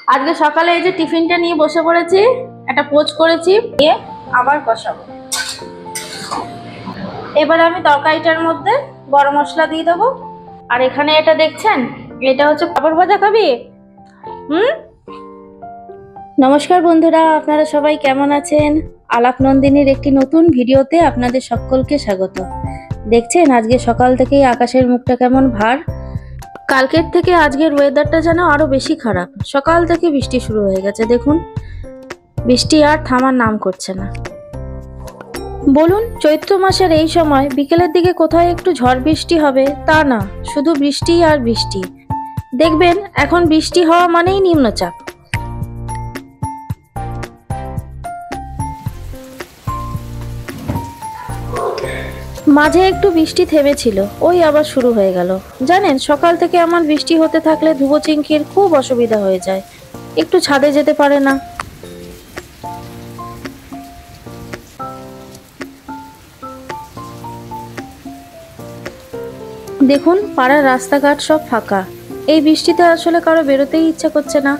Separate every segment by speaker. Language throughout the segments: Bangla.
Speaker 1: আজকে সকালে এই যে টিফিনটা নিয়ে বসে পড়েছি, একটা পোচ করেছি, দিয়ে আবার কষাবো। এবার আমি তরকারিটার মধ্যে গরম মশলা দিয়ে দেবো। আর এখানে এটা দেখছেন, এটা হচ্ছে পাঁপড় ভাজা। খাবি? নমস্কার বন্ধুরা, আপনারা সবাই কেমন আছেন? আলাপ নন্দিনীর একটি নতুন ভিডিওতে আপনাদের সকলকে স্বাগত। দেখছেন আজকে সকাল থেকেই আকাশের মুখটা কেমন ভার। কালকের থেকে আজকের ওয়েদারটা যেন আরো বেশি খারাপ। সকাল থেকে বৃষ্টি শুরু হয়ে গেছে, দেখুন বৃষ্টি আর থামার নাম করছে না। বলুন, চৈত্র মাসের এই সময় বিকেলের দিকে কোথায় একটু ঝড় বৃষ্টি হবে তা না, শুধু বৃষ্টি আর বৃষ্টি। দেখবেন এখন বৃষ্টি হওয়া মানেই নিম্নচাপ। মাঝে একটু বৃষ্টি থেমেছিল, ওই আবার শুরু হয়ে গেল। জানেন, সকাল থেকে আমার বৃষ্টি হতে থাকলে ধুবোচিংকির খুব অসুবিধা হয়ে যায়, একটু ছাদে যেতে পারে না। দেখুন পাড়ার রাস্তাঘাট সব ফাঁকা। এই বৃষ্টিতে আসলে কারো বেরোতেই ইচ্ছা করছে না,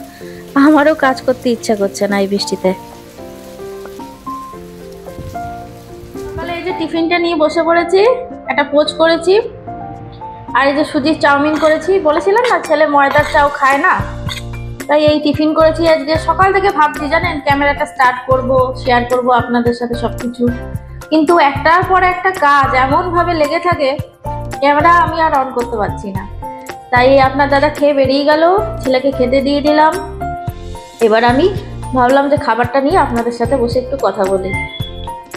Speaker 1: আমারও কাজ করতে ইচ্ছা করছে না এই বৃষ্টিতে। সকালে এই যে টিফিনটা নিয়ে বসে পড়েছি, একটা পোচ করেছি, আর এই যে সুজির চাউমিন করেছি। বলেছিলাম না ছেলে ময়দার চাও খায় না, তাই এই টিফিন করেছি আজকে। সকাল থেকে ভাবছি জানেন ক্যামেরাটা স্টার্ট করব, শেয়ার করব আপনাদের সাথে সবকিছু, কিন্তু একটার পর একটা কাজ এমন ভাবে লেগে থাকে, ক্যামেরা আমি আর অন করতে পারছি না। তাই আপনার দাদা খেয়ে বেরিয়ে গেল, ছেলেকে খেতে দিয়ে দিলাম। এবার আমি ভাবলাম যে খাবারটা নিয়ে আপনাদের সাথে বসে একটু কথা বলি।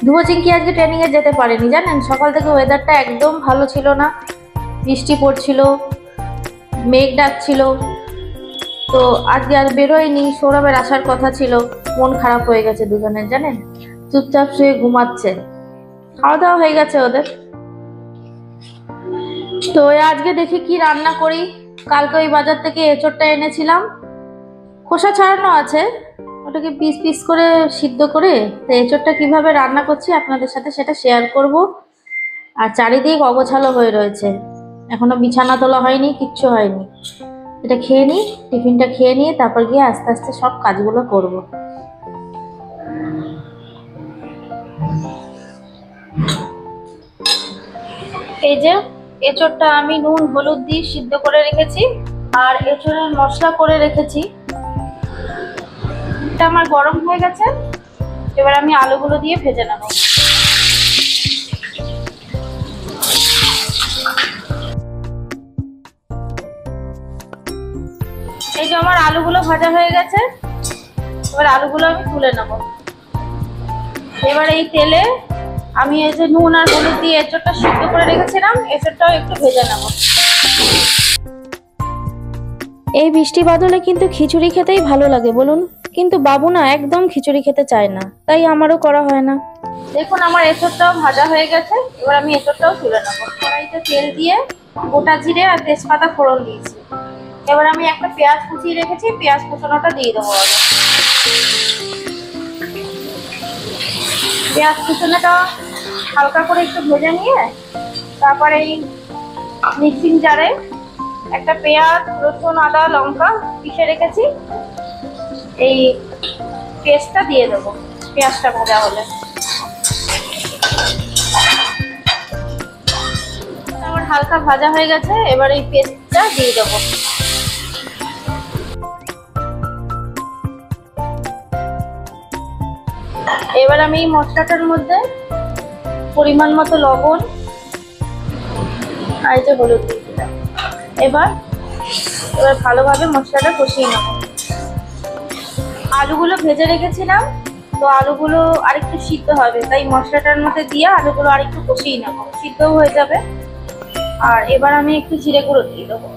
Speaker 1: ধুবোচিংকি আজকে ট্রেনিংয়ে যেতে পারেনি, জানেন সকাল থেকে ওয়েদারটা একদম ভালো ছিল না, বৃষ্টি পড়ছিল, মেঘ ডাকছিল। তো আজকে আর বেরোয়নি, সৌরভের আসার কথা ছিল। মন খারাপ হয়ে গেছে দুজনের, জানেন চুপচাপ শুয়ে ঘুমাচ্ছে। খাওয়া দাওয়া হয়ে গেছে ওদের। তো আজকে দেখি কি রান্না করি। কালকে ওই বাজার থেকে এঁচোড়টা এনেছিলাম, খোসা ছাড়ানো আছে, ওটাকে পিস পিস করে সিদ্ধ করে। তো এঁচোড়টা কিভাবে রান্না করছি আপনাদের সাথে সেটা শেয়ার করব। আর চারিদিক অগোছালো হয়ে রয়েছে, এখনো বিছানা তোলা হয়নি, কিচ্ছু হয়নি। এটা খেয়ে নিই, টিফিনটা খেয়ে নিয়ে তারপর গিয়ে আস্তে আস্তে সব কাজগুলো করব। এই যে এঁচোড়টা আমি নুন হলুদ দিয়ে সিদ্ধ করে রেখেছি, আর এঁচোড়ের মশলা করে রেখেছি। এটা আমার গরম হয়ে গেছে, এবার আমি আলুগুলো দিয়ে ভেজে নেব। এই যে আমার আলুগুলো ভাজা হয়ে গেছে, এবার আলুগুলো আমি তুলে নেব। এবার এই তেলে আমি এই যে নুন আর হলুদ দিয়ে এঁচোড়টা সিদ্ধ করে রেখেছিলাম, এঁচোড়টাও একটু ভেজে নেব। এই বৃষ্টি বাদলে কিন্তু খিচুড়ি খেতেই ভালো লাগে বলুন, কিন্তু বাবু না একদম খিচুড়ি খেতে চায় না, তাই আমারও করা হয় না। দেখুন আমার এঁচোড়টাও ভাজা হয়ে গেছে, এবার আমি এঁচোড়টাও তুলে নেব। কড়াইতে তেল দিয়ে গোটা জিরে আর তেজপাতা ফোড়ন দিয়েছি। এবার আমি একটা পেঁয়াজ কুচিয়ে রেখেছি, পেঁয়াজ কুচানোটা দিয়ে দেবো আগে। পেঁয়াজ কুচানোটা হালকা করে একটু ভেজে নিয়ে তারপরে এই মিক্সিং জারে একটা পেঁয়াজ রসুন আদা লঙ্কা পিষে রেখেছি, এই পেস্টটা দিয়ে দেবো। পেঁয়াজটা ভাজা হলে আমার হালকা ভাজা হয়ে গেছে, এবার এই পেস্টটা দিয়ে দেবো। এবার আমি এই মশলাটার মধ্যে পরিমাণ মতো লবণ আর এই যে হলুদ দিয়ে দিলাম। এবার ভালোভাবে মশলাটা কষিয়ে নেব। আলুগুলো ভেজে রেখেছিলাম, তো আলুগুলো আরেকটু সিদ্ধ হবে, তাই মশলাটার মধ্যে দিয়ে আলুগুলো আরেকটু কষিয়ে নেব, সিদ্ধও হয়ে যাবে। আর এবার আমি একটু জিরে গুঁড়ো দিয়ে দেবো।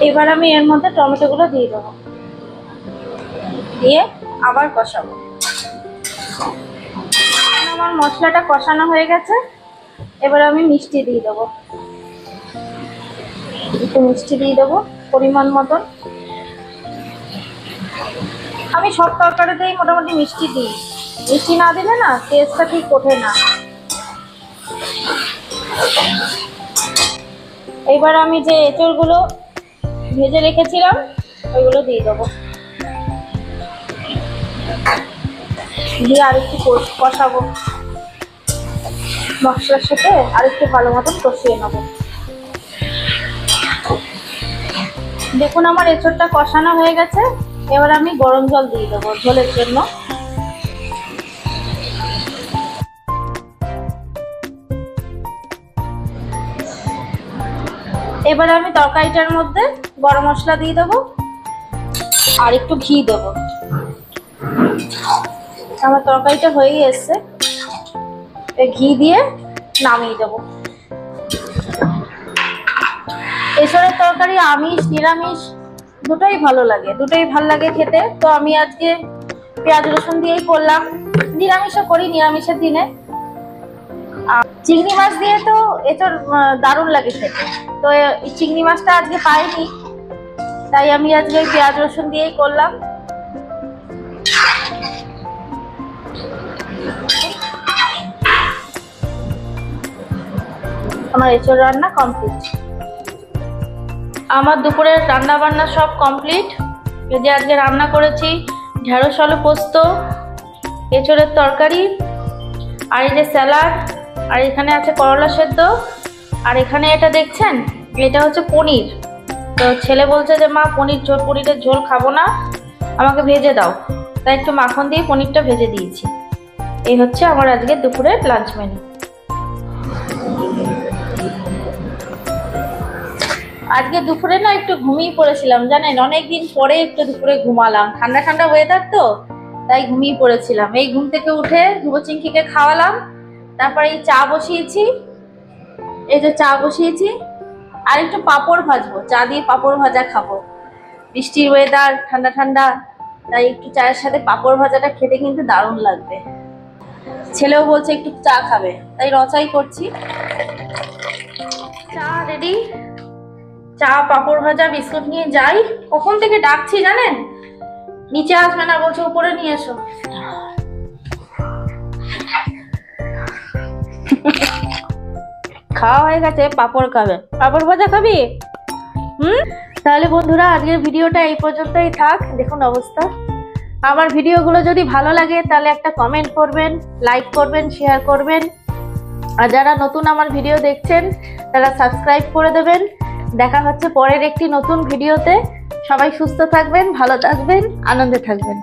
Speaker 1: এবার আমি এর মধ্যে টমেটোগুলো দিয়ে দেবো, দিয়ে আবার কষাবো। আমার মশলাটা কষানো হয়ে গেছে, এবার আমি মিষ্টি দিয়ে দেবো। একটু মিষ্টি দিয়ে দেবো পরিমাণ মতন। আমি সব তরকারিতেই মোটামুটি মিষ্টি দিই, মিষ্টি না দিলে না টেস্টটা ঠিক ওঠে না। এবার আমি যে এঁচড়গুলো ভেজে রেখেছিলাম ওইগুলো দিয়ে দেবো, দিয়ে আর একটু কষাবো মশলার সাথে, আর একটু ভালো মতন কষিয়ে নেবো। দেখুন আমার এঁচড়টা কষানো হয়ে গেছে। এবার আমি গরম জল দিয়ে দেবো ঝোলের জন্য। এবার আমি তরকারিটার মধ্যে গরম মশলা দিয়ে দেবো আর একটু ঘি দেবো। আমার তরকারিটা হয়েই এসছে, ঘি দিয়ে নামিয়ে দেবো। এঁচড়ের তরকারি আমিষ নিরামিষ দুটোই ভালো লাগে খেতে। তো আমি আজকে পেঁয়াজ রসুন দিয়েই করলাম, নিরামিষও করি নিরামিষের দিনে। চিংড়ি মাছ দিয়ে তো এঁচড় দারুণ লাগে খেতে, তো চিংড়ি মাছটা আজকে পাইনি, তাই আমি আজকে পেঁয়াজ রসুন দিয়েই করলাম। আমার এঁচড় রান্না কমপ্লিট। আমার দুপুরের রান্না বান্না সব কমপ্লিট। এই যে আজকে রান্না করেছি ঢেঁড়স আলু পোস্ত, এঁচড়ের তরকারি, আর এই যে স্যালাড, আর এখানে আছে করলা সেদ্ধ, আর এখানে এটা দেখছেন এটা হচ্ছে পনির। তো ছেলে বলছে যে মা পনিরের ঝোল খাবো না, আমাকে ভেজে দাও, তাই একটু মাখন দিয়ে পনিরটা ভেজে দিয়েছি। এই হচ্ছে আমার আজকে দুপুরের লাঞ্চ মেনু। আজকে দুপুরে না একটু ঘুমিয়ে পড়েছিলাম জানেন, অনেকদিন পরে একটু দুপুরে ঘুমালাম। ঠান্ডা ঠান্ডা ওয়েদার তো, তাই ঘুমিয়ে পড়েছিলাম। এই ঘুম থেকে উঠে ধ্রুবচিংকিকে খাওয়ালাম, তারপরে এই চা বসিয়েছি, এই যে চা বসিয়েছি, আর একটু পাঁপড় ভাজবো, চা দিয়ে পাঁপড় ভাজা খাবো। বৃষ্টির ওয়েদার, ঠান্ডা ঠান্ডা, তাই একটু চায়ের সাথে পাঁপড় ভাজাটা খেতে কিন্তু দারুণ লাগবে। ছেলেও বলছে একটু চা খাবে, তাই রচাই করছি। চা রেডি, চা পাঁপড় ভাজা বিস্কুট নিয়ে যাই। কখন থেকে ডাকছি জানেন, নিচে আসবে না বলছে উপরে নিয়ে এসো। খাওয়া হয়ে গেছে, পাঁপড় খাবে, পাঁপড় ভাজা খাবি? তাহলে বন্ধুরা আজকের ভিডিওটা এই পর্যন্তই থাক। দেখুন অবস্থা। আমার ভিডিওগুলো যদি ভালো লাগে তাহলে একটা কমেন্ট করবেন, লাইক করবেন, শেয়ার করবেন, আর যারা নতুন আমার ভিডিও দেখছেন তারা সাবস্ক্রাইব করে দেবেন। দেখা হচ্ছে পরের একটি নতুন ভিডিওতে। সবাই সুস্থ থাকবেন, ভালো থাকবেন, আনন্দে থাকবেন।